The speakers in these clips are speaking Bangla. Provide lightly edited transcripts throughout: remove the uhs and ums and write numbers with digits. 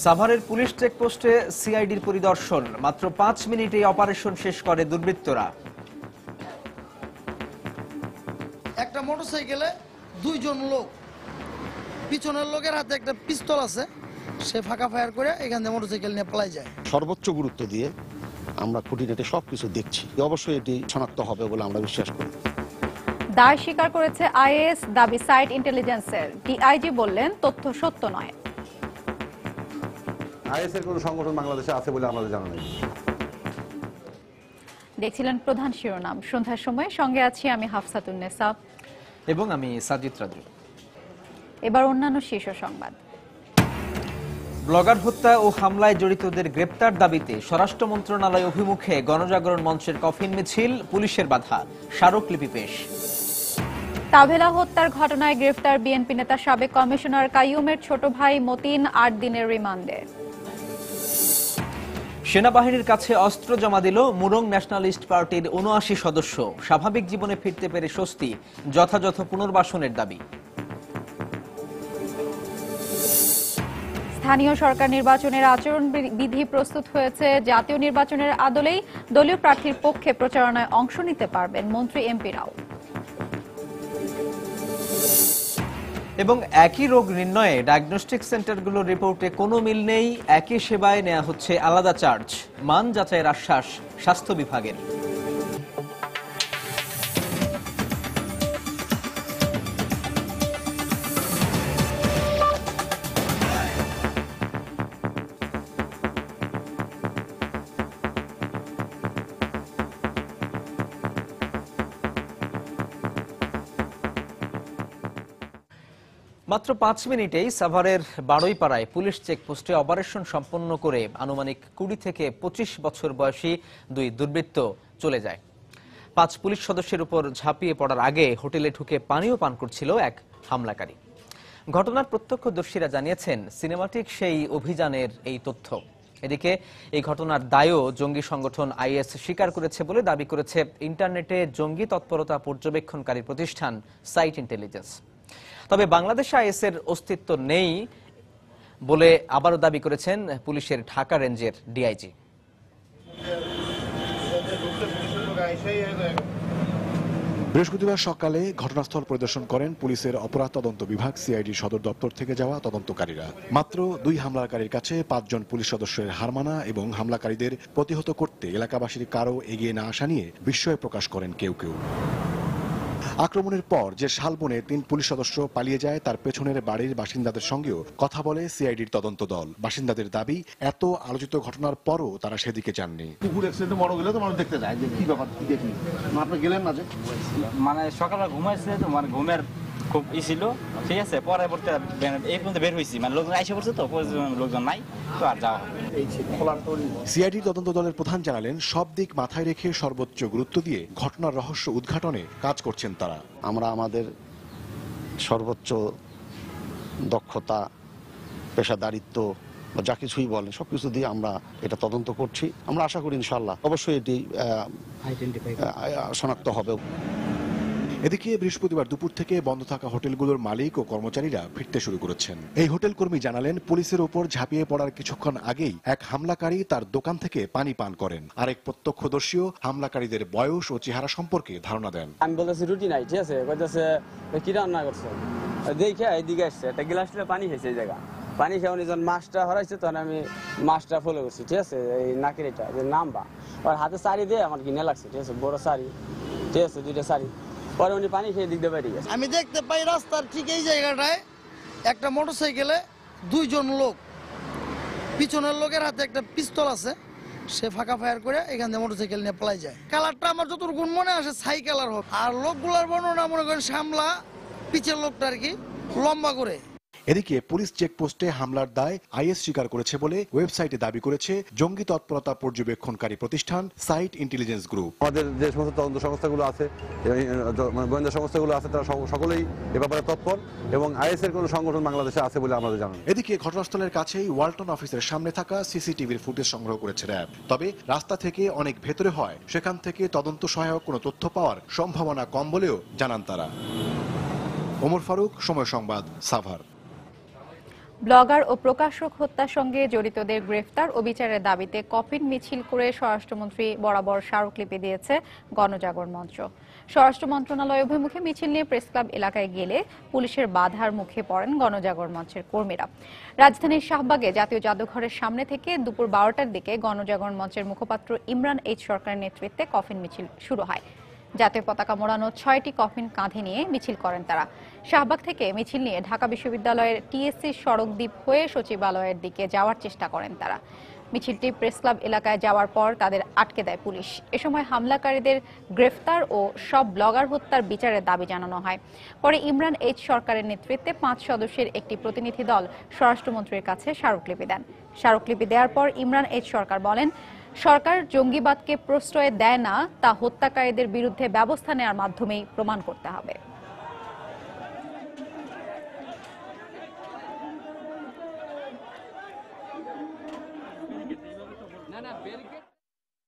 সাভারের পুলিশ চেকপোস্টে সিআইডির পরিদর্শন, মাত্র 5 মিনিটেই অপারেশন শেষ করে দুর্বৃত্তরা। একটা মোটরসাইকেলে 2 জন লোক, পিছনের লোকের হাতে একটা পিস্তল আছে, সে ফাঁকা ফায়ার করে এখান থেকে মোটরসাইকেল নিয়ে পালাই যায়। সর্বোচ্চ গুরুত্ব দিয়ে আমরা খুঁটিনাটি সবকিছু দেখছি, অবশ্যই এটি শনাক্ত হবে বলে আমরা বিশ্বাস করি। দায় স্বীকার করেছে আইএস, দাবি সাইট ইন্টেলিজেন্সের। ডিআইজি বললেন তথ্য সত্য নয়। আইএস এর কোনো সংগঠন বাংলাদেশে আছে বলে আমাদের জানা নেই। দেখছিলেন প্রধান শিরোনাম। সন্ধ্যার সময় সঙ্গে আছি আমি হাফসাতুন্নেসা এবং আমি সাজিদ রাজু। এবার অন্যান্য শীর্ষ সংবাদ। ব্লগার হত্যা ও হামলায় জড়িতদের গ্রেপ্তার দাবিতে স্বরাষ্ট্র মন্ত্রণালয় অভিমুখে গণজাগরণ মঞ্চের কফিন মিছিল, পুলিশের বাধা, স্মারকলিপি পেশ। তাভেলা হত্যার ঘটনায় গ্রেফতার বিএনপি নেতা সাবেক কমিশনার কাইয়ুমের ছোট ভাই মতিন 8 দিনের রিমান্ডে। সেনাবাহিনীর কাছে অস্ত্র জমা দিল মুরং ন্যাশনালিস্ট পার্টির ৭৯ সদস্য। স্বাভাবিক জীবনে ফিরতে পেরে স্বস্তি, যথাযথ পুনর্বাসনের দাবি। স্থানীয় সরকার নির্বাচনের আচরণ বিধি প্রস্তুত হয়েছে। জাতীয় নির্বাচনের আদলেই দলীয় প্রার্থীর পক্ষে প্রচারণায় অংশ নিতে পারবেন মন্ত্রী এমপিরাও। এবং একই রোগ নির্ণয়ে ডায়াগনস্টিক সেন্টারগুলোর রিপোর্টে কোনো মিল নেই, একই সেবায় নেওয়া হচ্ছে আলাদা চার্জ। মান যাচাইয়ের আশ্বাস স্বাস্থ্য বিভাগের। মাত্র 5 মিনিটেই সাভারের বারুইপাড়ায় পুলিশ চেকপোস্টে অপারেশন সম্পন্ন করে আনুমানিক 20 থেকে 25 বছর বয়সী 2 দুর্বৃত্ত চলে যায়। 5 পুলিশ সদস্যের উপর ঝাঁপিয়ে পড়ার আগে হোটেলে ঢুকে পানীয় পান করছিল এক হামলাকারী। ঘটনার প্রত্যক্ষদর্শীরা জানিয়েছেন সিনেমাটিক সেই অভিযানের এই তথ্য। এদিকে এই ঘটনার দায়ও জঙ্গি সংগঠন আইএস স্বীকার করেছে বলে দাবি করেছে ইন্টারনেটে জঙ্গি তৎপরতা পর্যবেক্ষণকারী প্রতিষ্ঠান সাইট ইন্টেলিজেন্স। তবে বাংলাদেশে আইএসের অস্তিত্ব নেই বলে আবারও দাবি করেছেন পুলিশের ঢাকা রেঞ্জের ডিআইজি। বৃহস্পতিবার সকালে ঘটনাস্থল পরিদর্শন করেন পুলিশের অপরাধ তদন্ত বিভাগ সিআইডি সদর দপ্তর থেকে যাওয়া তদন্তকারীরা। মাত্র 2 হামলাকারীর কাছে 5 জন পুলিশ সদস্যের হার মানা এবং হামলাকারীদের প্রতিহত করতে এলাকাবাসীর কারো এগিয়ে না আসা নিয়ে বিস্ময় প্রকাশ করেন কেউ কেউ। আক্রমণের পর যে শালবনে 3 পুলিশ সদস্য পালিয়ে যায় তার পেছনের বাড়ির বাসিন্দাদের সঙ্গেও কথা বলে সিআইডির তদন্ত দল। বাসিন্দাদের দাবি, এত আলোচিত ঘটনার পরও তারা সেদিকে যাননি। কুকুর অ্যাক্সিডেন্টে বড় গেলে তো মানুষ দেখতে যায় যে কি ব্যাপার, কি দেখি। আপনি গেলেন না? যে মানে সকালে ঘুমাইছে তো, মানে ঘুমের খুব ছিল, ঠিক আছে। পরে পড়তে এই পর্যন্ত বের হয়েছি, মানে লোকজন আইসে পড়ছে তো, লোকজন নাই তো আর যাওয়া হবে। সিআইডি তদন্ত দলের প্রধান জানালেন, সব দিক মাথায় রেখে সর্বোচ্চ গুরুত্ব দিয়ে ঘটনার রহস্য উদ্ঘাটনে কাজ করছেন তারা। আমরা আমাদের সর্বোচ্চ দক্ষতা, পেশাদারিত্ব বা যা কিছুই বলেন সবকিছু দিয়ে আমরা এটা তদন্ত করছি। আমরা আশা করি ইনশাআল্লাহ অবশ্যই এটি শনাক্ত হবে। এদিকে বৃহস্পতিবার দুপুর থেকে বন্ধ থাকা হোটেলগুলোর মালিক ও কর্মচারীরা ফিরতে শুরু করেছেন। এই হোটেল কর্মী জানালেন, পুলিশের উপর ঝাঁপিয়ে পড়ার কিছুক্ষণ আগেই এক হামলাকারী তার দোকান থেকে পানি পান করেন। আরেক প্রত্যক্ষদর্শীও হামলাকারীদের বয়স ও চেহারা সম্পর্কে ধারণা দেন। আমি বলতেছি রুটি নাই, ঠিক আছে, বলতেছে কি রান্না করছে, দেখে এইদিকে আসছে, একটা গ্লাস পানি খেয়েছে, এই জায়গা পানি খেয়ে যখন মাছটা হরাইছে তখন আমি মাছটা ফলো করছি, ঠিক আছে, এই নাকের এটা যে নামবা ওর হাতে শাড়ি দিয়ে আমার কিনে লাগছে, ঠিক আছে, বড় শাড়ি, ঠিক আছে, 2টা শাড়ি। পরে উনি পানি খেয়ে দিক দিয়ে বেরিয়ে গেছে। আমি দেখতে পাই রাস্তার ঠিক এই জায়গাটায় একটা মোটরসাইকেলে 2 জন লোক, পিছনের লোকের হাতে একটা পিস্তল আছে, সে ফাঁকা ফায়ার করে এখান থেকে মোটরসাইকেল নিয়ে পালাই যায়। কালারটা আমার যতটুকু মনে আসে ছাই কালার হোক, আর লোকগুলার বর্ণনা মনে করেন শ্যামলা, পিছের লোকটা আর কি লম্বা করে। এদিকে পুলিশ চেকপোস্টে হামলার দায় আইএস স্বীকার করেছে বলে ওয়েবসাইটে দাবি করেছে জঙ্গি তৎপরতা পর্যবেক্ষণকারী প্রতিষ্ঠান সাইট ইন্টেলিজেন্স গ্রুপ। আমাদের যে সমস্ত তদন্ত সংস্থাগুলো আছে, গোয়েন্দা সংস্থাগুলো আছে, তারা সকলেই এ ব্যাপারে তৎপর এবং আইএস এর কোনো সংগঠন বাংলাদেশে আছে বলে আমাদের জানা নেই। এদিকে ঘটনাস্থলের কাছেই ওয়ালটন অফিসের সামনে থাকা সিসিটিভির ফুটেজ সংগ্রহ করেছে র্যাব। তবে রাস্তা থেকে অনেক ভেতরে হয়, সেখান থেকে তদন্ত সহায়ক কোনো তথ্য পাওয়ার সম্ভাবনা কম বলেও জানান তারা। ওমর ফারুক, সময় সংবাদ, সাভার। ব্লগার ও প্রকাশক হত্যার সঙ্গে জড়িতদের গ্রেফতার ও বিচারের দাবিতে কফিন মিছিল করে স্বরাষ্ট্রমন্ত্রী বরাবর স্মারকলিপি দিয়েছে গণজাগরণ মঞ্চ। স্বরাষ্ট্র মন্ত্রণালয় অভিমুখে মিছিল নিয়ে প্রেস ক্লাব এলাকায় গেলে পুলিশের বাধার মুখে পড়েন গণজাগরণ মঞ্চের কর্মীরা। রাজধানীর শাহবাগে জাতীয় জাদুঘরের সামনে থেকে দুপুর 12টার দিকে গণজাগরণ মঞ্চের মুখপাত্র ইমরান এইচ সরকারের নেতৃত্বে কফিন মিছিল শুরু হয়। জাতীয় পতাকা মোড়ানো 6টি কফিন কাঁধে নিয়ে মিছিল করেন তারা। শাহবাগ থেকে মিছিল নিয়ে ঢাকা বিশ্ববিদ্যালয়ের টিএসসি সড়ক দ্বীপ হয়ে সচিবালয়ের দিকে যাওয়ার চেষ্টা করেন তারা। মিছিলটি প্রেস ক্লাব এলাকায় যাওয়ার পর তাদের আটকে দেয় পুলিশ। এ সময় হামলাকারীদের গ্রেফতার ও সব ব্লগার হত্যার বিচারের দাবি জানানো হয়। পরে ইমরান এইচ সরকারের নেতৃত্বে 5 সদস্যের একটি প্রতিনিধি দল স্বরাষ্ট্রমন্ত্রীর কাছে স্মারকলিপি দেন। স্মারকলিপি দেওয়ার পর ইমরান এইচ সরকার বলেন, সরকার জঙ্গিবাদকে প্রশ্রয় দেয় না, তা হত্যাকারীদের বিরুদ্ধে ব্যবস্থা নেওয়ার মাধ্যমেই প্রমাণ করতে হবে।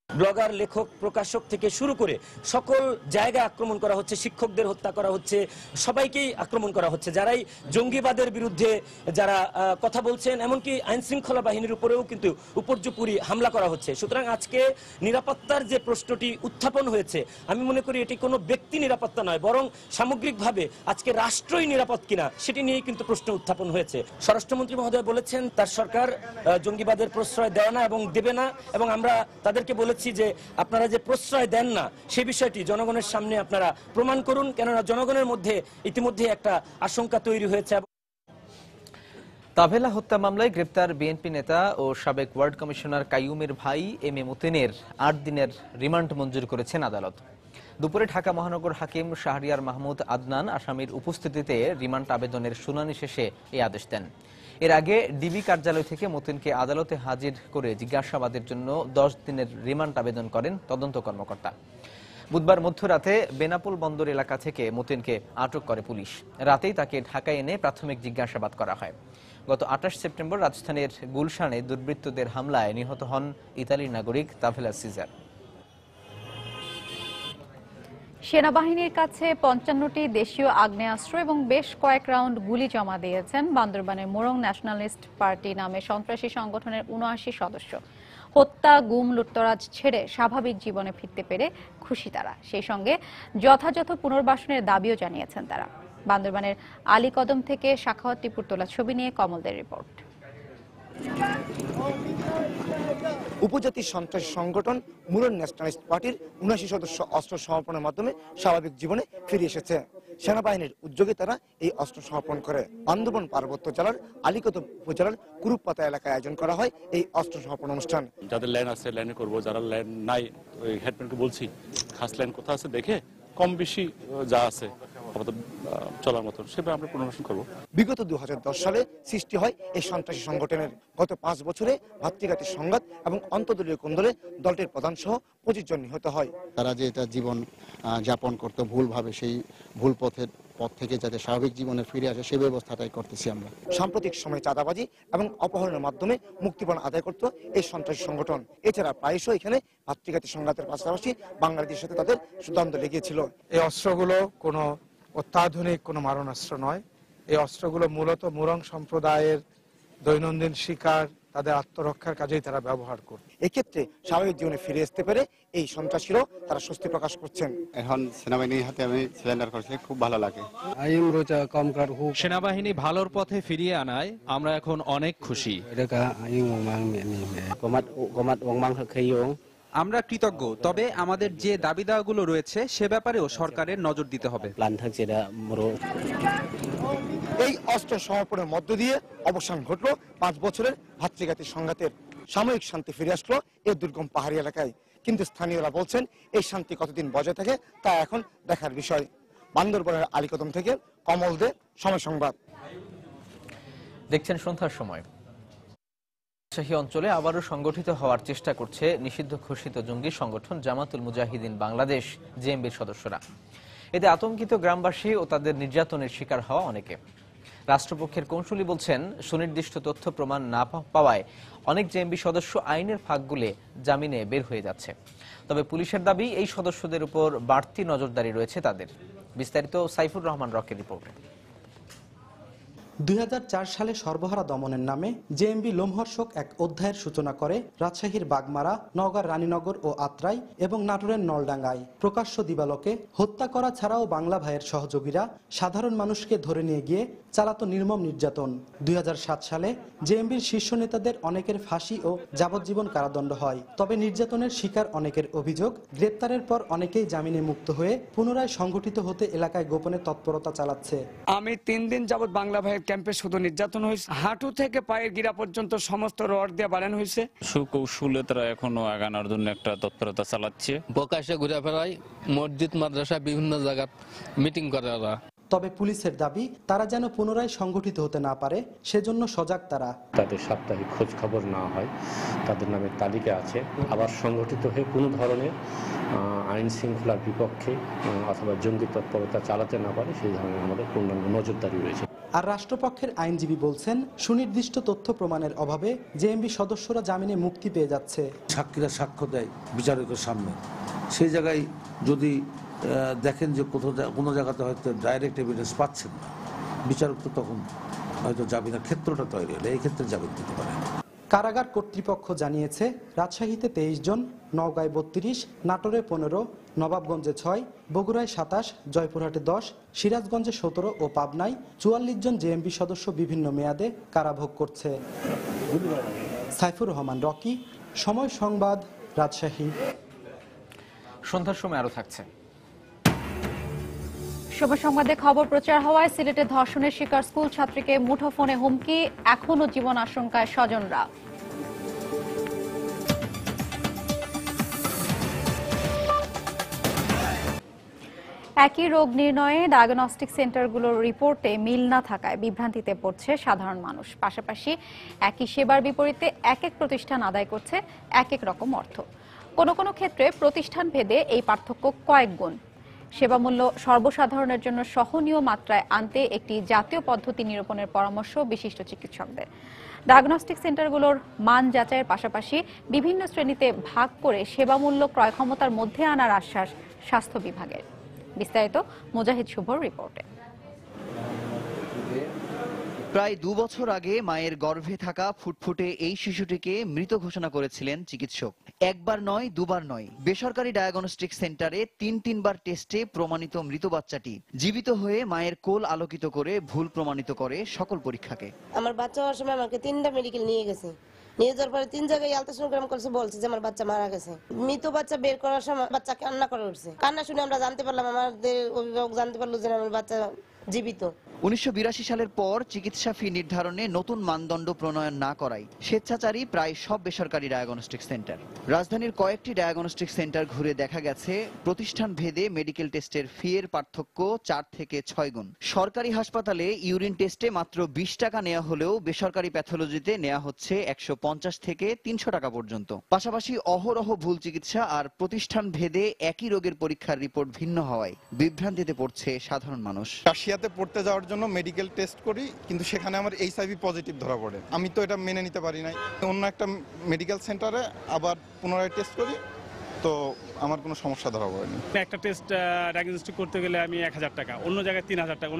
ব্লগার, লেখক, প্রকাশক থেকে শুরু করে সকল জায়গায় আক্রমণ করা হচ্ছে, শিক্ষকদের হত্যা করা হচ্ছে, সবাইকেই আক্রমণ করা হচ্ছে। যারাই জঙ্গিবাদের বিরুদ্ধে যারা কথা বলছেন, এমনকি আইন শৃঙ্খলা বাহিনীর উপরেও কিন্তু উপর্যুপরি হামলা করা হচ্ছে। সুতরাং আজকে নিরাপত্তার যে প্রশ্নটি উত্থাপন হয়েছে, আমি মনে করি এটি কোনো ব্যক্তি নিরাপত্তা নয়, বরং সামগ্রিকভাবে আজকে রাষ্ট্রই নিরাপদ কিনা সেটি নিয়েই কিন্তু প্রশ্ন উত্থাপন হয়েছে। স্বরাষ্ট্রমন্ত্রী মহোদয় বলেছেন তার সরকার জঙ্গিবাদের প্রশ্রয় দেয় না এবং দেবে না, এবং আমরা তাদেরকে বলেছি যে আপনারা যে প্রশ্রয় দেন না সেই বিষয়টি জনগণের সামনে আপনারা প্রমাণ করুন, কেননা জনগণের মধ্যে ইতিমধ্যে একটা আশঙ্কা তৈরি হয়েছে। তাভেলা হত্যা মামলায় গ্রেপ্তার বিএনপি নেতা ও সাবেক ওয়ার্ড কমিশনার কাইয়ুমের ভাই এম এ মতিনের 8 দিনের রিমান্ড মঞ্জুর করেছেন আদালত। দুপুরে ঢাকা মহানগর হাকিম শাহরিয়ার মাহমুদ আদনান আসামির উপস্থিতিতে রিমান্ড আবেদনের শুনানি শেষে এই আদেশ দেন। এর আগে ডিবি কার্যালয় থেকে মতিনকে আদালতে হাজির করে জিজ্ঞাসাবাদের জন্য 10 দিনের রিমান্ড আবেদন করেন তদন্ত কর্মকর্তা। বুধবার মধ্যরাতে বেনাপোল বন্দর এলাকা থেকে মতিনকে আটক করে পুলিশ। রাতেই তাকে ঢাকায় এনে প্রাথমিক জিজ্ঞাসাবাদ করা হয়। গত 28 সেপ্টেম্বর রাজধানীর গুলশানে দুর্বৃত্তদের হামলায় নিহত হন ইতালির নাগরিক তাভেলা সিজার। সেনাবাহিনীর কাছে 55টি দেশীয় আগ্নেয়াস্ত্র এবং বেশ কয়েক রাউন্ড গুলি জমা দিয়েছেন বান্দরবানের মোরং ন্যাশনালিস্ট পার্টি নামে সন্ত্রাসী সংগঠনের 79 সদস্য। হত্যা, গুম, লুটতরাজ ছেড়ে স্বাভাবিক জীবনে ফিরতে পেরে খুশি তারা। সেই সঙ্গে যথাযথ পুনর্বাসনের দাবিও জানিয়েছেন তারা। বান্দরবানের আলীকদম থেকে সাখাওয়াত টিপুর তোলা ছবি নিয়ে কমলদের রিপোর্ট। উপজাতি সন্ত্রাসী সংগঠন মুরং ন্যাশনালিস্ট পার্টির 79 সদস্য অস্ত্র সমর্পণের মাধ্যমে স্বাভাবিক জীবনে ফিরে এসেছে। সেনাবাহিনীর উদ্যোগে তারা এই অস্ত্র সমর্পণ করে। বান্দরবান পার্বত্য জেলার আলীকদম উপজেলার কুরুপাতা এলাকায় আয়োজন করা হয় এই অস্ত্র সমর্পণ অনুষ্ঠান। যাদের ল্যান্ড আছে ল্যান্ডে করবো, যারা ল্যান্ড নাই ওই হেডম্যানকে বলছি খাস ল্যান্ড কোথা আছে দেখে কম বেশি যা আছে চলার মতো সেভাবে আমরা পুনর্বাসন করবো। বিগত 2010 সালে সৃষ্টি হয় এই সন্ত্রাসী সংগঠনের। গত 5 বছরে ভাতৃঘাতী সংঘাত এবং অন্তর্দলীয় কোন্দলে দলটির প্রধান সহ 25 জন নিহত হয়। তারা যে এটা জীবন যাপন করতে ভুলভাবে, সেই ভুল পথ থেকে যাতে স্বাভাবিক জীবনে ফিরে আসে সেই ব্যবস্থাটাই করতেছি আমরা। সাম্প্রতিক সময়ে চাঁদাবাজি এবং অপহরণের মাধ্যমে মুক্তিপণ আদায় করত এই সন্ত্রাসী সংগঠন। এছাড়া প্রায়শই এখানে ভাতৃঘাতী সংঘাতের পাশাপাশি বাংলাদেশের সাথে তাদের দ্বন্দ্ব লেগেছিল। এই অস্ত্রগুলো কোনো অত্যাধুনিক কোনো মারণাস্ত্র নয়। এই অস্ত্রগুলো মূলত মুরং সম্প্রদায়ের দৈনন্দিন শিকার, তাদের আত্মরক্ষার কাজেই তারা ব্যবহার করে। এক্ষেত্রে স্বাভাবিক জীবনে ফিরে আসতে পেরে এই সন্ত্রাসীরাও তারা স্বস্তি প্রকাশ করছেন। এখন সেনাবাহিনীর হাতে আমি সিলিন্ডার করছি, খুব ভালো লাগে। সেনাবাহিনী ভালোর পথে ফিরিয়ে আনায় আমরা এখন অনেক খুশি। আমরা কৃতজ্ঞ, তবে আমাদের যে দাবি দাওয়াগুলো রয়েছে সে ব্যাপারেও সরকারের নজর দিতে হবে। এই অস্ত্র সমর্পণের মধ্য দিয়ে অবসান ঘটলো 5 বছরের ভাতৃঘাতী সংঘাতের। সাময়িক শান্তি ফিরে আসলো এই দুর্গম পাহাড়ি এলাকায়। কিন্তু স্থানীয়রা বলছেন এই শান্তি কতদিন বজায় থাকে তা এখন দেখার বিষয়। বান্দরবানের আলীকদম থেকে কমল দে, সময় সংবাদ। দেখছেন সন্ধ্যার সময়। রাজশাহী অঞ্চলে আবারও সংগঠিত হওয়ার চেষ্টা করছে নিষিদ্ধ ঘোষিত জঙ্গি সংগঠন জামাতুল মুজাহিদিন বাংলাদেশ জেএমবির সদস্যরা। এতে আতঙ্কিত গ্রামবাসী ও তাদের নির্যাতনের শিকার হওয়া অনেকে। রাষ্ট্রপক্ষের কৌঁসুলি বলছেন, সুনির্দিষ্ট তথ্য প্রমাণ না পাওয়ায় অনেক জেএমবি সদস্য আইনের ফাঁক গুলে জামিনে বের হয়ে যাচ্ছে। তবে পুলিশের দাবি এই সদস্যদের উপর বাড়তি নজরদারি রয়েছে তাদের। বিস্তারিত সাইফুর রহমান রকের রিপোর্ট। 2004 সালে সর্বহারা দমনের নামে জেএমবি লোমহর্ষক এক অধ্যায়ের সূচনা করে রাজশাহীর বাগমারা, নওগাঁর রানীনগর ও আত্রাই এবং নাটোরের নলডাঙ্গায়। প্রকাশ্য দিবালোকে হত্যা করা ছাড়াও বাংলা ভাইয়ের সহযোগীরা সাধারণ মানুষকে ধরে নিয়ে গিয়ে চালাতো নির্মম নির্যাতন। 2007 সালে জেএমবির শীর্ষ নেতাদের অনেকের ফাঁসি ও যাবজ্জীবন কারাদণ্ড হয়। তবে নির্যাতনের শিকার অনেকের অভিযোগ, গ্রেপ্তারের পর অনেকেই জামিনে মুক্ত হয়ে পুনরায় সংগঠিত হতে এলাকায় গোপনে তৎপরতা চালাচ্ছে। আমি 3 দিন যাবৎ বাংলা ভাইয়ের ক্যাম্পে শুধু নির্যাতন হয়েছে। হাঁটু থেকে পায়ের গিরা পর্যন্ত সমস্ত রড দিয়ে বাড়ানো হয়েছে। সুকৌশলে তারা এখনো আগানোর জন্য একটা তৎপরতা চালাচ্ছে। প্রকাশ্যে ঘুরে ফেরায় মসজিদ মাদ্রাসা বিভিন্ন জায়গায় মিটিং করে ওরা। তবে পুলিশের দাবি, তারা যেন পুনরায় সংগঠিত হতে না পারে সেজন্য সজাগ তারা। তাদের সাপ্তাহিক খোঁজ খবর না হয়, তাদের নামে তালিকা আছে, আবার সংগঠিত হয়ে কোনো ধরনের আইন শৃঙ্খলার বিপক্ষে অথবা জঙ্গি তৎপরতা চালাতে না পারে সেই ধরনের আমাদের পূর্ণাঙ্গ নজরদারি রয়েছে। আর রাষ্ট্রপক্ষের আইনজীবী বলছেন, সুনির্দিষ্ট তথ্য প্রমাণের অভাবে জেএমবি সদস্যরা জামিনে মুক্তি পেয়ে যাচ্ছে। সাক্ষীরা সাক্ষ্য দেয় বিচারকের সামনে, সেই জায়গায় যদি দেখেন যে কোনো জায়গাতে হয়তো ডাইরেক্ট এভিডেন্স পাচ্ছেন না, বিচারক তো তখন হয়তো জামিনের ক্ষেত্রটা তৈরি হলে এই ক্ষেত্রে জামিন দিতে পারে। কারাগার কর্তৃপক্ষ জানিয়েছে, রাজশাহীতে 23 জন, নওগাঁয় 32, নাটোরে 15, নবাবগঞ্জে 6, বগুড়ায় 27, জয়পুরহাটে 10, সিরাজগঞ্জে 17 ও পাবনায় 44 জন জেএমবি সদস্য বিভিন্ন মেয়াদে কারাভোগ করছে। সাইফুর রহমান রকি, সময় সংবাদ, রাজশাহী। সন্ধ্যার সময় আরো থাকছে। সময় সংবাদে খবর প্রচার হওয়ায় সিলেটে ধর্ষণের শিকার স্কুল ছাত্রীকে মুঠোফোনে হুমকি, এখনো জীবন আশঙ্কায় স্বজনরা। একই রোগ নির্ণয়ে ডায়াগনস্টিক সেন্টারগুলোর রিপোর্টে মিল না থাকায় বিভ্রান্তিতে পড়ছে সাধারণ মানুষ। পাশাপাশি একই সেবার বিপরীতে এক এক প্রতিষ্ঠান আদায় করছে এক এক রকম অর্থ। কোনো কোনো ক্ষেত্রে প্রতিষ্ঠান ভেদে এই পার্থক্য কয়েক গুণ। সেবা মূল্য সর্বসাধারণের জন্য সহনীয় মাত্রায় আনতে একটি জাতীয় পদ্ধতি নিরূপণের পরামর্শ বিশিষ্ট চিকিৎসকদের। ডায়াগনস্টিক সেন্টারগুলোর মান যাচাইয়ের পাশাপাশি বিভিন্ন শ্রেণীতে ভাগ করে সেবা মূল্য ক্রয় ক্ষমতার মধ্যে আনার আশ্বাস স্বাস্থ্য বিভাগের। বিস্তারিত মুজাহিদ শুভর রিপোর্টে। প্রায় 2 বছর আগে মায়ের গর্ভে থাকা ফুটফুটে এই শিশুটিকে মৃত ঘোষণা করেছিলেন চিকিৎসক। একবার নয়, দুবার নয়, বেসরকারি ডায়াগনস্টিক সেন্টারে 3 বার টেস্টে প্রমাণিত মৃত বাচ্চাটি জীবিত হয়ে মায়ের কোল আলোকিত করে ভুল প্রমাণিত করে সকল পরীক্ষাকে। আমার বাচ্চা হওয়ার সময় আমাকে 3টা মেডিকেল নিয়ে গেছে। নিয়ে যাওয়ার পরে 3 জায়গায় আলট্রাসোনোগ্রাম করছে, বলছে যে আমার বাচ্চা মারা গেছে। মৃত বাচ্চা বের করার সময় বাচ্চা কান্না করে উঠছে। কান্না শুনে আমরা জানতে পারলাম, আমাদের অভিভাবক জানতে পারলো যে আমার বাচ্চা জীবিত। 1982 সালের পর চিকিৎসা ফি নির্ধারণে নতুন মানদণ্ড প্রণয়ন না করায় স্বেচ্ছাচারী প্রায় সব বেসরকারি ডায়াগনস্টিক সেন্টার। রাজধানীর কয়েকটি ডায়াগনস্টিক সেন্টার ঘুরে দেখা গেছে প্রতিষ্ঠান ভেদে মেডিকেল টেস্টের ফি এর পার্থক্য 4 থেকে 6 গুণ। সরকারি হাসপাতালে ইউরিন টেস্টে মাত্র 20 টাকা নেওয়া হলেও বেসরকারি প্যাথোলজিতে নেওয়া হচ্ছে 150 থেকে 300 টাকা পর্যন্ত। পাশাপাশি অহরহ ভুল চিকিৎসা আর প্রতিষ্ঠান ভেদে একই রোগের পরীক্ষার রিপোর্ট ভিন্ন হওয়ায় বিভ্রান্তিতে পড়ছে সাধারণ মানুষ। রাশিয়াতে পড়তে যাওয়ার জন্য মেডিকেল টেস্ট করি, কিন্তু সেখানে আমার এইচআইভি পজিটিভ ধরা পড়ে। আমি তো এটা মেনে নিতে পারি নাই। অন্য একটা মেডিকেল সেন্টারে আবার পুনরায় টেস্ট করি, তো আমার কোনো সমস্যা ধরা পড়েনি। একটা টেস্ট ডায়াগনস্টিক করতে গেলে আমি 1000 টাকা, অন্য জায়গায় 3000 টাকা,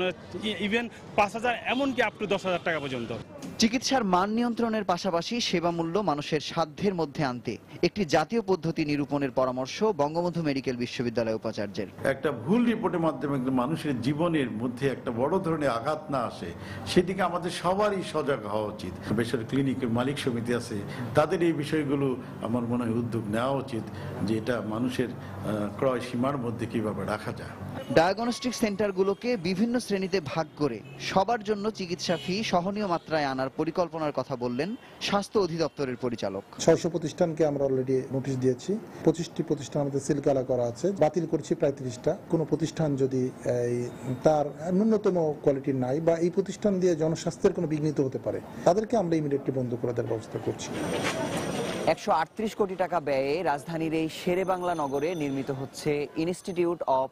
ইভেন 5000, এমনকি আপ টু 10,000 টাকা পর্যন্ত। চিকিৎসার মান নিয়ন্ত্রণের পাশাপাশি সেবা মূল্য মানুষের সাধ্যের মধ্যে আনতে একটি জাতীয় পদ্ধতি নিরূপণের পরামর্শ বঙ্গবন্ধু মেডিকেল বিশ্ববিদ্যালয় উপাচার্যের। একটা ভুল রিপোর্টের মাধ্যমে মানুষের জীবনের মধ্যে একটা বড় ধরনের আঘাত না আসে, সেদিকে আমাদের সবারই সজাগ হওয়া উচিত। বেসরকারি ক্লিনিকের মালিক সমিতি আছে, তাদের এই বিষয়গুলো আমার মনে হয় উদ্যোগ নেওয়া উচিত, যে এটা মানুষের ক্রয় সীমার মধ্যে কিভাবে রাখা যায়। ডায়াগনস্টিক সেন্টারগুলোকে বিভিন্ন শ্রেণীতে ভাগ করে সবার জন্য চিকিৎসা ফি সহনীয় মাত্রায় আনার পরিকল্পনার কথা বললেন স্বাস্থ্য অধিদপ্তরের পরিচালক। 600 প্রতিষ্ঠানকে আমরা অলরেডি নোটিশ দিয়েছি। 25টি প্রতিষ্ঠান আমাদের সিলগালা করা আছে, বাতিল করেছি প্রায় 30টা। কোনো প্রতিষ্ঠান যদি তার ন্যূনতম কোয়ালিটি নাই বা এই প্রতিষ্ঠান দিয়ে জনস্বাস্থ্যের কোনো বিঘ্নিত হতে পারে, তাদেরকে আমরা ইমিডিয়েটলি বন্ধ করে দেওয়ার ব্যবস্থা করছি। 138 কোটি টাকা ব্যয়ে রাজধানীর এই শেরেবাংলা নগরে নির্মিত হচ্ছে ইনস্টিটিউট অফ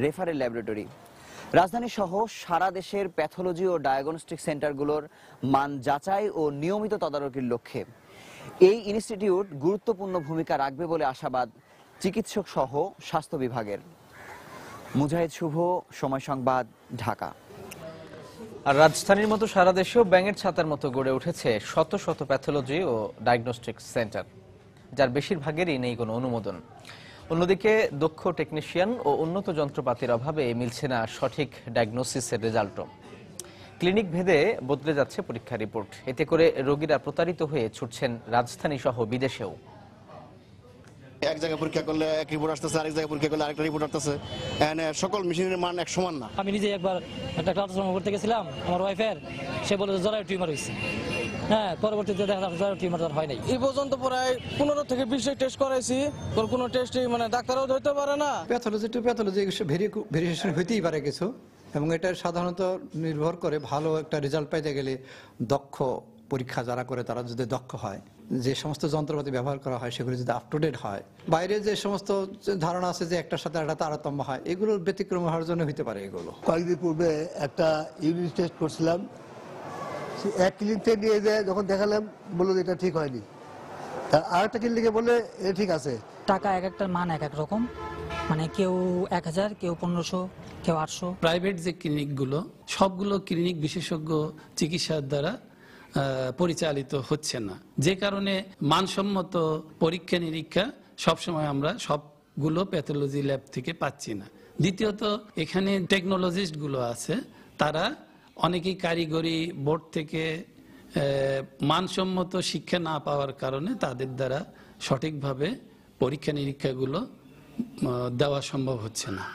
রেফারেল ল্যাবরেটরি। রাজধানী সহ সারা দেশের প্যাথোলজি ও ডায়াগনস্টিক সেন্টারগুলোর মান যাচাই ও নিয়মিত তদারকির লক্ষ্যে এই ইনস্টিটিউট গুরুত্বপূর্ণ ভূমিকা রাখবে বলে আশাবাদ চিকিৎসক সহ স্বাস্থ্য বিভাগের। মুজাহিদ শুভ, সময় সংবাদ, ঢাকা। আর রাজধানীর মতো সারা দেশেও ব্যাঙের ছাতার মতো গড়ে উঠেছে শত শত প্যাথোলজি ও ডায়াগনস্টিক সেন্টার, যার বেশিরভাগেরই নেই কোনো অনুমোদন। অন্যদিকে দক্ষ টেকনিশিয়ান ও উন্নত যন্ত্রপাতির অভাবে মিলছে না সঠিক ডায়াগনোসিসের রেজাল্টও। ক্লিনিক ভেদে বদলে যাচ্ছে পরীক্ষার রিপোর্ট। এতে করে রোগীরা প্রতারিত হয়ে ছুটছেন রাজধানী সহ বিদেশেও। এক জায়গায় পরীক্ষা করলে এক রিপোর্ট আসতেছে, আরেক জায়গায় পরীক্ষা করলে আরেকটা রিপোর্ট আসতেছে। সকল মেশিনের মান এক সমান না। আমি নিজে একবার একটা আল্ট্রাসাউন্ড করতে গেছিলাম আমার ওয়াইফের, সে বলে জরায়ু টিউমার হয়েছে। হ্যাঁ, পরবর্তীতে দেখা যাচ্ছে জরায়ু টিউমার হয় নাই। এই পর্যন্ত প্রায় 15 থেকে 20 টেস্ট করাইছি, কোনো টেস্টই ডাক্তারও ধরতে পারে না। প্যাথোলজি টু প্যাথোলজি ভেরিয়েশন হইতেই পারে কিছু, এবং এটা সাধারণত নির্ভর করে ভালো একটা রেজাল্ট পাইতে গেলে দক্ষ পরীক্ষা যারা করে তারা যদি দক্ষ হয়, যে সমস্ত যন্ত্রপাতি ব্যবহার করা হয় সেগুলো যদি আপ টু ডেট হয়, বাইরে যে সমস্ত ধারণা আছে যে একটার সাথে একটা তারতম্য হয়, এগুলোর ব্যতিক্রম হওয়ার জন্য হতে পারে। এগুলো কয়েকদিন পূর্বে একটা ইউরিন টেস্ট করছিলাম, এক ক্লিনিকে নিয়ে যায়, যখন দেখালাম বললো এটা ঠিক হয়নি, আর একটা ক্লিনিকে বললে এটা ঠিক আছে। টাকা এক একটার মান এক এক রকম, কেউ 1000, কেউ 1500, কেউ 800। প্রাইভেট যে ক্লিনিকগুলো, সবগুলো ক্লিনিক বিশেষজ্ঞ চিকিৎসার দ্বারা পরিচালিত হচ্ছে না, যে কারণে মানসম্মত পরীক্ষা নিরীক্ষা সবসময় আমরা সবগুলো প্যাথোলজি ল্যাব থেকে পাচ্ছি না। দ্বিতীয়ত, এখানে টেকনোলজিস্ট গুলো আছে, তারা অনেকেই কারিগরি বোর্ড থেকে মানসম্মত শিক্ষা না পাওয়ার কারণে তাদের দ্বারা সঠিকভাবে পরীক্ষা নিরীক্ষাগুলো দেওয়া সম্ভব হচ্ছে না।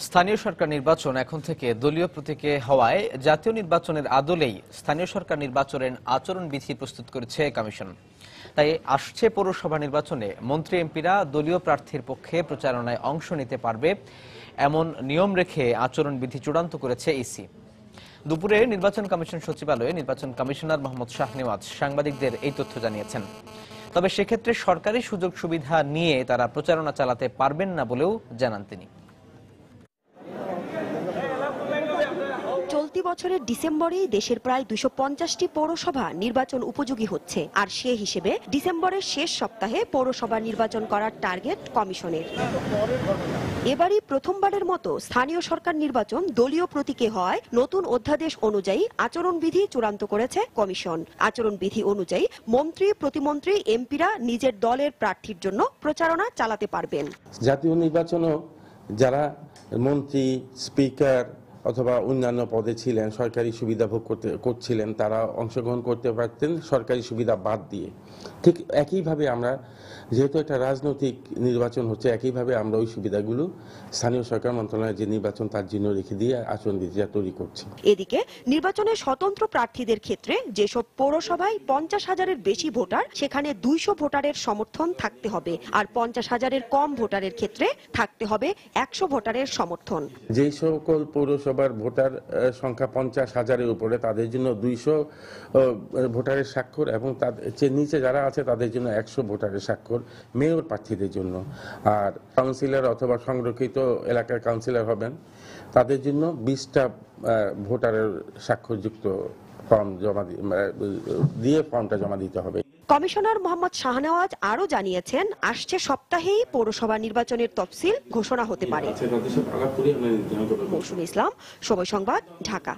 স্থানীয় সরকার নির্বাচন এখন থেকে দলীয় প্রতীকে হওয়ায় জাতীয় নির্বাচনের আদলেই স্থানীয় সরকার নির্বাচনের আচরণবিধি প্রস্তুত করেছে কমিশন। তাই আসছে পৌরসভা নির্বাচনে মন্ত্রী এমপিরা দলীয় প্রার্থীর পক্ষে প্রচারণায় অংশ নিতে পারবে এমন নিয়ম রেখে আচরণবিধি চূড়ান্ত করেছে ইসি। দুপুরে নির্বাচন কমিশন সচিবালয়ে নির্বাচন কমিশনার মোহাম্মদ শাহনেওয়াজ সাংবাদিকদের এই তথ্য জানিয়েছেন। তবে সেক্ষেত্রে সরকারি সুযোগ সুবিধা নিয়ে তারা প্রচারণা চালাতে পারবেন না বলেও জানান তিনি। চলতি বছরের ডিসেম্বরেই দেশের প্রায় 250টি পৌরসভা নির্বাচন উপযোগী হচ্ছে, আর সে হিসেবে ডিসেম্বরের শেষ সপ্তাহে পৌরসভা নির্বাচন করার টার্গেট কমিশনের। এবারই প্রথমবারের মতো স্থানীয় সরকার নির্বাচন দলীয় প্রতীকে হয় নতুন অধ্যাদেশ অনুযায়ী আচরণবিধি চূড়ান্ত করেছে কমিশন। আচরণবিধি অনুযায়ী মন্ত্রী, প্রতিমন্ত্রী, এমপিরা নিজের দলের প্রার্থীর জন্য প্রচারণা চালাতে পারবেন। জাতীয় নির্বাচনও যারা মন্ত্রী, স্পিকার অথবা অন্যান্য পদে ছিলেন, সরকারি সুবিধা ভোগ করছিলেন, তারা অংশগ্রহণ করতে পারতেন সরকারি সুবিধা বাদ দিয়ে। ঠিক একইভাবে আমরা, যেহেতু একটা রাজনৈতিক নির্বাচন হচ্ছে, একইভাবে আমরা ওই সুবিধাগুলো স্থানীয় সরকার মন্ত্রণালয়ের যে নির্বাচন তার জন্য রেখে দিয়ে আচরণবিধিটা তৈরি করছি। এদিকে নির্বাচনে স্বতন্ত্র প্রার্থীদের ক্ষেত্রে যেসব পৌরসভায় 50,000-এর বেশি ভোটার, সেখানে 200 ভোটারের সমর্থন থাকতে হবে, আর 50,000-এর কম ভোটারের ক্ষেত্রে থাকতে হবে 100 ভোটারের সমর্থন। যে সকল পৌরসভার ভোটার সংখ্যা 50,000-এর উপরে, তাদের জন্য 200 ভোটারের স্বাক্ষর, এবং তাদের নিচে যারা আছে তাদের জন্য 100 ভোটারের স্বাক্ষর মেয়র প্রার্থীদের জন্য। আর কাউন্সিলর অথবা সংরক্ষিত এলাকার কাউন্সিলর হবেন, তাদের জন্য 20টা ভোটারের স্বাক্ষরযুক্ত ফর্ম দিয়ে ফর্মটা জমা দিতে হবে। কমিশনার মোহাম্মদ শাহনেওয়াজ আরও জানিয়েছেন, আসছে সপ্তাহেই পৌরসভা নির্বাচনের তফসিল ঘোষণা হতে পারে। মৌসুমী ইসলাম, সময় সংবাদ, ঢাকা।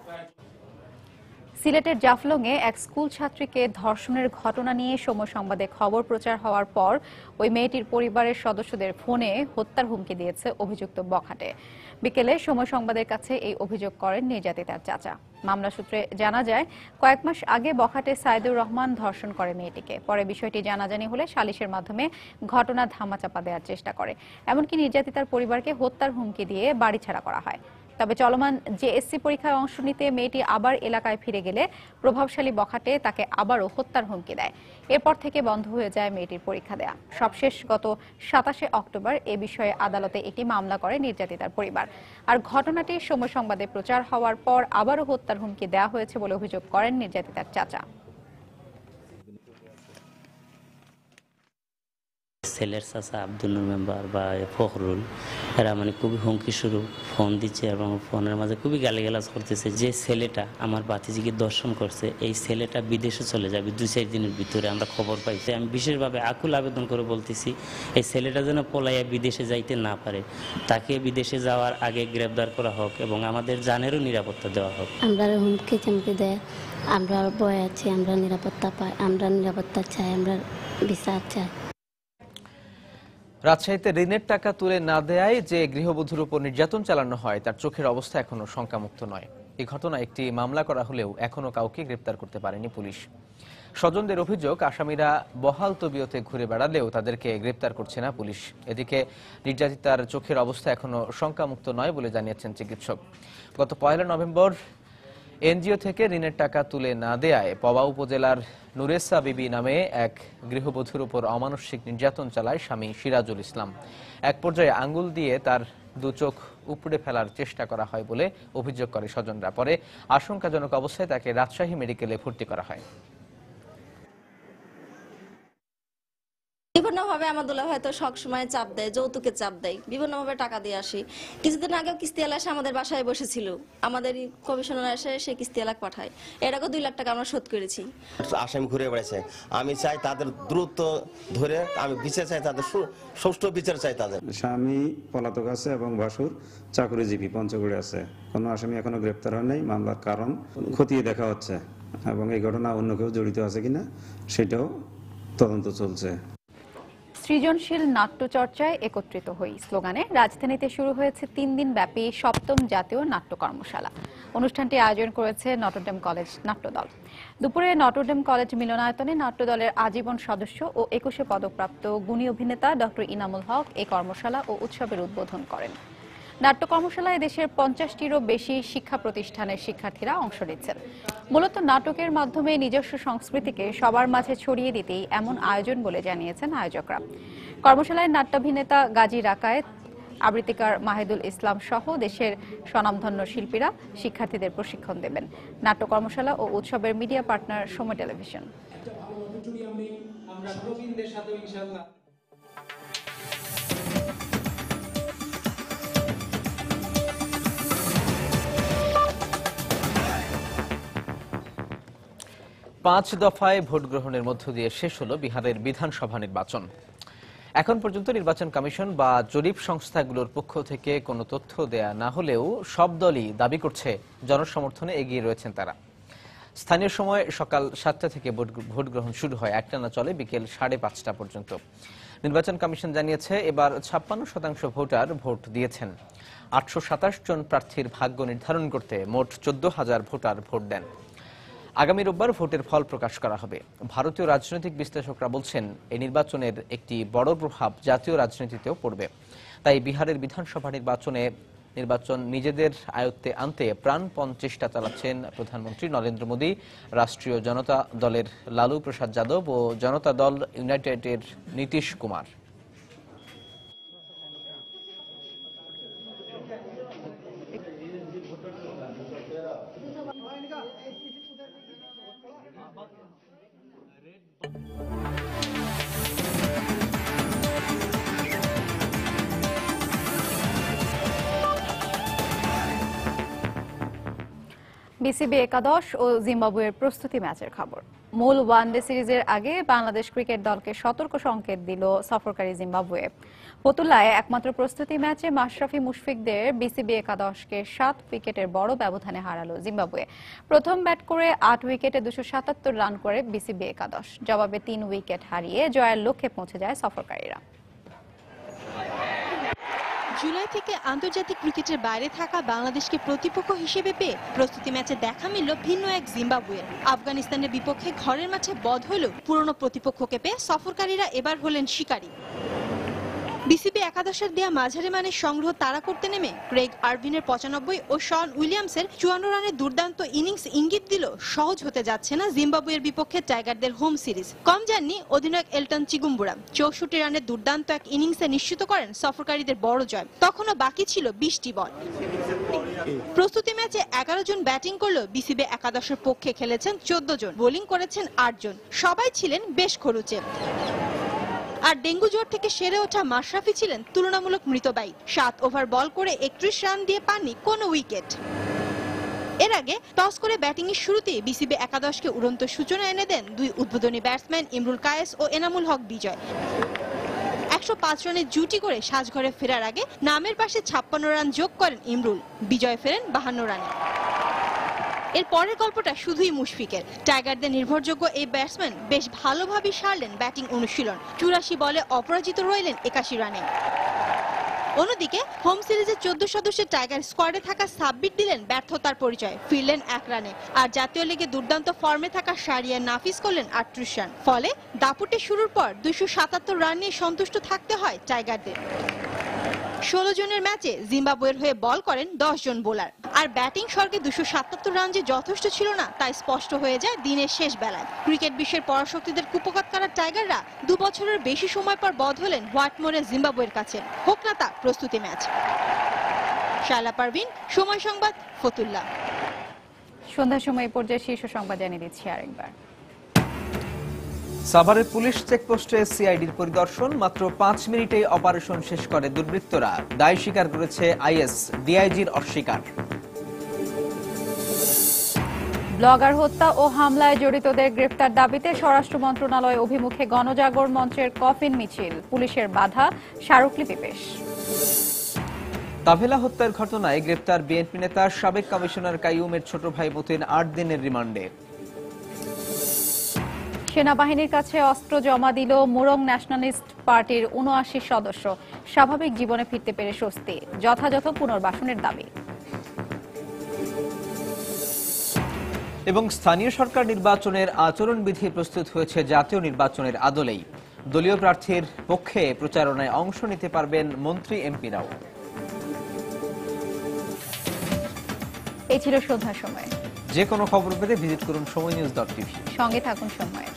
সিলেটের জাফলংয়ে এক স্কুল ছাত্রীকে ধর্ষণের ঘটনা নিয়ে সময় সংবাদে খবর প্রচার হওয়ার পর ওই মেয়েটির পরিবারের সদস্যদের ফোনে হত্যার হুমকি দিয়েছে অভিযুক্ত বখাটে। বিকেলে সময় সংবাদের কাছে এই অভিযোগ করেন নির্যাতিতার চাচা। মামলা সূত্রে জানা যায়, কয়েক মাস আগে বখাটে সাইদুর রহমান ধর্ষণ করে মেয়েটিকে। পরে বিষয়টি জানাজানি হলে সালিশের মাধ্যমে ঘটনা ধামাচাপা দেওয়ার চেষ্টা করে, এমনকি নির্যাতিতার পরিবারকে হত্যার হুমকি দিয়ে বাড়ি ছাড়া করা হয়। তবে চলমান জেএসসি পরীক্ষায় অংশ নিতে মেয়েটি আবার এলাকায় ফিরে গেলে প্রভাবশালী বখাটে তাকে আবারও হত্যার হুমকি দেয়। এরপর থেকে বন্ধ হয়ে যায় মেয়েটির পরীক্ষা দেয়া। সবশেষ গত 27 অক্টোবর এ বিষয়ে আদালতে একটি মামলা করে নির্যাতিতার পরিবার। আর ঘটনাটি সময় সংবাদে প্রচার হওয়ার পর আবারও হত্যার হুমকি দেওয়া হয়েছে বলে অভিযোগ করেন নির্যাতিতার চাচা। ছেলের চাচা আব্দুল মেম্বার বা ফখরুল এরা মানে খুবই হুমকি শুরু ফোন দিচ্ছে এবং ফোনের মাঝে খুবই গালিগালাজ করতেছে। যে ছেলেটা আমার ভাতিজিকে দর্শন করছে এই ছেলেটা বিদেশে চলে যাবে 2-4 দিনের ভিতরে, আমরা খবর পাইছি। আমি বিশেষভাবে আকুল আবেদন করে বলতেছি এই ছেলেটা যেন পলাইয়া বিদেশে যাইতে না পারে, তাকে বিদেশে যাওয়ার আগে গ্রেফতার করা হোক এবং আমাদের জানেরও নিরাপত্তা দেওয়া হোক। আমরা হুমকি চামকি দেয়, আমরা ভয় আছি, আমরা নিরাপত্তা পাই, আমরা নিরাপত্তা চাই, আমরা বিচার চাই। রাজশাহীতে ঋণের টাকা তুলে না দেয়ায় যে গৃহবধূর উপর নির্যাতন চালানো হয় তার চোখের অবস্থা এখনো শঙ্কামুক্ত নয়। এই ঘটনায় একটি মামলা করা হলেও এখনো কাউকে গ্রেপ্তার করতে পারেনি পুলিশ। স্বজনদের অভিযোগ, আসামিরা বহাল তবিয়তে ঘুরে বেড়ালেও তাদেরকে গ্রেপ্তার করছে না পুলিশ। এদিকে নির্যাতিতার চোখের অবস্থা এখনো শঙ্কামুক্ত নয় বলে জানিয়েছেন চিকিৎসক। গত 1 নভেম্বর এনজিও থেকে ঋণের টাকা তুলে না দেয়ায় পবা উপজেলার নুরেসা বিবি নামে এক গৃহবধূর উপর অমানসিক নির্যাতন চালায় স্বামী সিরাজুল ইসলাম। এক পর্যায়ে আঙ্গুল দিয়ে তার 2 চোখ উপড়ে ফেলার চেষ্টা করা হয় বলে অভিযোগ করে স্বজনরা। পরে আশঙ্কাজনক অবস্থায় তাকে রাজশাহী মেডিকেলে ভর্তি করা হয়। বিভিন্নভাবে আমার দুলা হয়তো সবসময় চাপ দেয়, যৌতুকের চাপ দেয়, বিভিন্নভাবে টাকা দিয়ে আসি। কিছুদিন আগেও কিস্তিওয়ালা এসে আমাদের বাসায় বসেছিল, আমাদের কমিশনার এসে সে কিস্তিওয়ালা পাঠায়, এটাকে 2 লাখ টাকা আমরা শোধ করেছি। আসামি ঘুরে বেড়াচ্ছে, আমি চাই তাদের দ্রুত ধরে আমি বিচার চাই, তাদের সুষ্ঠু বিচার চাই। তাদের স্বামী পলাতক আছে এবং ভাসুর চাকরিজীবী পঞ্চগড়ে আছে। কোনো আসামি এখনো গ্রেপ্তার হয় নাই। মামলার কারণ খতিয়ে দেখা হচ্ছে এবং এই ঘটনা অন্য কেউ জড়িত আছে কিনা সেটাও তদন্ত চলছে। সৃজনশীল নাট্যচর্চায় একত্রিত হই স্লোগানে রাজধানীতে শুরু হয়েছে 3 দিন ব্যাপী 7ম জাতীয় নাট্য কর্মশালা। অনুষ্ঠানটি আয়োজন করেছে নটরডেম কলেজ নাট্যদল। দুপুরে নটরডেম কলেজ মিলনায়তনে নাট্যদলের আজীবন সদস্য ও 21 পদকপ্রাপ্ত গুণী অভিনেতা ডক্টর ইনামুল হক এই কর্মশালা ও উৎসবের উদ্বোধন করেন। নাট্য কর্মশালায় দেশের 50টিরও বেশি শিক্ষা প্রতিষ্ঠানের শিক্ষার্থীরা অংশ নিচ্ছেন। মূলত নাটকের মাধ্যমে নিজস্ব সংস্কৃতিকে সবার মাঝে ছড়িয়ে দিতেই এমন আয়োজন বলে জানিয়েছেন আয়োজকরা। কর্মশালায় নাট্যাভিনেতা গাজী রাকায়েত, আবৃত্তিকার মাহিদুল ইসলাম সহ দেশের স্বনামধন্য শিল্পীরা শিক্ষার্থীদের প্রশিক্ষণ দেবেন। নাট্য কর্মশালা ও উৎসবের মিডিয়া পার্টনার সময় টেলিভিশন। 5 দফায় ভোট গ্রহণের মধ্য দিয়ে শেষ হলো বিহারের বিধানসভা নির্বাচন। এখন পর্যন্ত নির্বাচন কমিশন বা জরিপ সংস্থাগুলোর পক্ষ থেকে কোনো তথ্য দেয়া না হলেও সব দলই দাবি করছে জনসমর্থনে এগিয়ে রয়েছেন তারা। স্থানীয় সময় সকাল 7টা থেকে ভোট গ্রহণ শুরু হয়, একটানা চলে বিকেল 5:30টা পর্যন্ত। নির্বাচন কমিশন জানিয়েছে এবার 56% ভোটার ভোট দিয়েছেন। 827 জন প্রার্থীর ভাগ্য নির্ধারণ করতে মোট 14,000 ভোটার ভোট দেন। আগামী রোববার ভোটের ফল প্রকাশ করা হবে। ভারতীয় রাজনৈতিক বিশ্লেষকরা বলছেন এই নির্বাচনের একটি বড় প্রভাব জাতীয় রাজনীতিতেও পড়বে। তাই বিহারের বিধানসভা নির্বাচন নিজেদের আয়ত্তে আনতে প্রাণপণ চেষ্টা চালাচ্ছেন প্রধানমন্ত্রী নরেন্দ্র মোদী, রাষ্ট্রীয় জনতা দলের লালু প্রসাদ যাদব ও জনতা দল ইউনাইটেডের নীতিশ কুমার। বিসিবি একাদশ ও জিম্বাবুয়ের প্রস্তুতি ম্যাচের খবর। মূল ওয়ানডে সিরিজের আগে বাংলাদেশ ক্রিকেট দলকে সতর্ক সংকেত দিল সফরকারী জিম্বাবুয়ে। ফতুল্লায় একমাত্র প্রস্তুতি ম্যাচে মাশরাফি মুশফিকদের বিসিবি একাদশকে 7 উইকেটের বড় ব্যবধানে হারালো জিম্বাবুয়ে। প্রথম ব্যাট করে 8 উইকেটে 277 রান করে বিসিবি একাদশ। জবাবে 3 উইকেট হারিয়ে জয়ের লক্ষ্যে পৌঁছে যায় সফরকারীরা। জুলাই থেকে আন্তর্জাতিক ক্রিকেটের বাইরে থাকা বাংলাদেশকে প্রতিপক্ষ হিসেবে পেয়ে প্রস্তুতি ম্যাচে দেখা মিলল ভিন্ন এক জিম্বাবুয়ের। আফগানিস্তানের বিপক্ষে ঘরের মাঠে বধ হলেও পুরনো প্রতিপক্ষকে পেয়ে সফরকারীরা এবার হলেন শিকারী। বিসিবি একাদশের দেয়া মাঝারি মানের সংগ্রহ তাড়া করতে নেমে ক্রেগ আরভিনের 95 ও শন উইলিয়ামসের 54 রানের দুর্দান্ত ইনিংস ইঙ্গিত দিল সহজ হতে যাচ্ছে না জিম্বাবুয়ের বিপক্ষে টাইগারদের হোম সিরিজ। কম যাননি অধিনায়ক এলটন চিগুম্বুরা। 64 রানের দুর্দান্ত এক ইনিংসে নিশ্চিত করেন সফরকারীদের বড় জয়। তখনও বাকি ছিল 20টি বল। প্রস্তুতি ম্যাচে 11 জন ব্যাটিং করলেও বিসিবি একাদশের পক্ষে খেলেছেন 14 জন, বোলিং করেছেন 8 জন। সবাই ছিলেন বেশ খরুচে। আর ডেঙ্গু জ্বর থেকে সেরে ওঠা মাশরাফি ছিলেন তুলনামূলক মৃতব্যয়ী। 7 ওভার বল করে 31 রান দিয়ে পাননি কোনো উইকেট। এর আগে টস করে ব্যাটিং এর শুরুতেই বিসিবি একাদশকে উড়ন্ত সূচনা এনে দেন দুই উদ্বোধনী ব্যাটসম্যান ইমরুল কায়েস ও এনামুল হক বিজয়। 105 রানের জুটি করে সাজঘরে ফেরার আগে নামের পাশে 56 রান যোগ করেন ইমরুল, বিজয় ফেরেন 52 রানে। এর পরের গল্পটা শুধুই মুশফিকের। টাইগারদের নির্ভরযোগ্য এই ব্যাটসম্যান বেশ ভালোভাবে সারলেন ব্যাটিং অনুশীলন। 84 বলে অপরাজিত রইলেন 81 রানে। অন্যদিকে হোম সিরিজে 14 সদস্যের টাইগার স্কোয়াডে থাকা সাব্বির দিলেন ব্যর্থতার পরিচয়, ফিরলেন 1 রানে। আর জাতীয় লিগে দুর্দান্ত ফর্মে থাকা শাহরিয়ার নাফিস করলেন 38 রান। ফলে দাপুটে শুরুর পর 277 রান নিয়ে সন্তুষ্ট থাকতে হয় টাইগারদের। 16 জনের ম্যাচে জিম্বাবুয়ের হয়ে বল করেন 10 জন বোলার। আর ব্যাটিং স্বর্গে 277 রান যে যথেষ্ট ছিল না তাই স্পষ্ট হয়ে যায় দিনের শেষ বেলায়। ক্রিকেট বিশ্বের পরাশক্তিদের কুপোকাত করা টাইগাররা 2 বছরের বেশি সময় পর বধ হলেন হোয়াটমোরে জিম্বাবুয়ের কাছে। হোক না তা প্রস্তুতি ম্যাচ। শায়লা পারভিন, সময় সংবাদ, ফতুল্লা। সন্ধ্যার সময় পর্যায়ে শীর্ষ সংবাদ জানিয়ে দিচ্ছি আরেকবার। সাভারের পুলিশ চেকপোস্টে সিআইডির পরিদর্শন, মাত্র 5 মিনিটেই অপারেশন শেষ করে দুর্বৃত্তরা। দায় স্বীকার করেছে আইএস, ডিআইজির অস্বীকার। ব্লগার হত্যা ও হামলায় জড়িতদের গ্রেফতার দাবিতে স্বরাষ্ট্র মন্ত্রণালয় অভিমুখে গণজাগরণ মঞ্চের কফিন মিছিল, পুলিশের বাধা, স্মারকলিপি পেশ। তাভেলা হত্যার ঘটনায় গ্রেফতার বিএনপি নেতা সাবেক কমিশনার কাইয়ুমের ছোট ভাই মতিন 8 দিনের রিমান্ডে। সেনাবাহিনীর কাছে অস্ত্র জমা দিল মোরং ন্যাশনালিস্ট পার্টির ৭৯ সদস্য। স্বাভাবিক জীবনে ফিরতে পেরে স্বস্তি, যথাযথ পুনর্বাসনের দাবি। এবং স্থানীয় সরকার নির্বাচনের আচরণবিধি প্রস্তুত হয়েছে জাতীয় নির্বাচনের আদলেই। দলীয় প্রার্থীর পক্ষে প্রচারণায় অংশ নিতে পারবেন মন্ত্রী এমপিরাও। এই ছিল সন্ধ্যার সময়। যে কোনো খবর পেতে ভিজিট করুন সময়নিউজ.tv। সঙ্গে থাকুন সময়।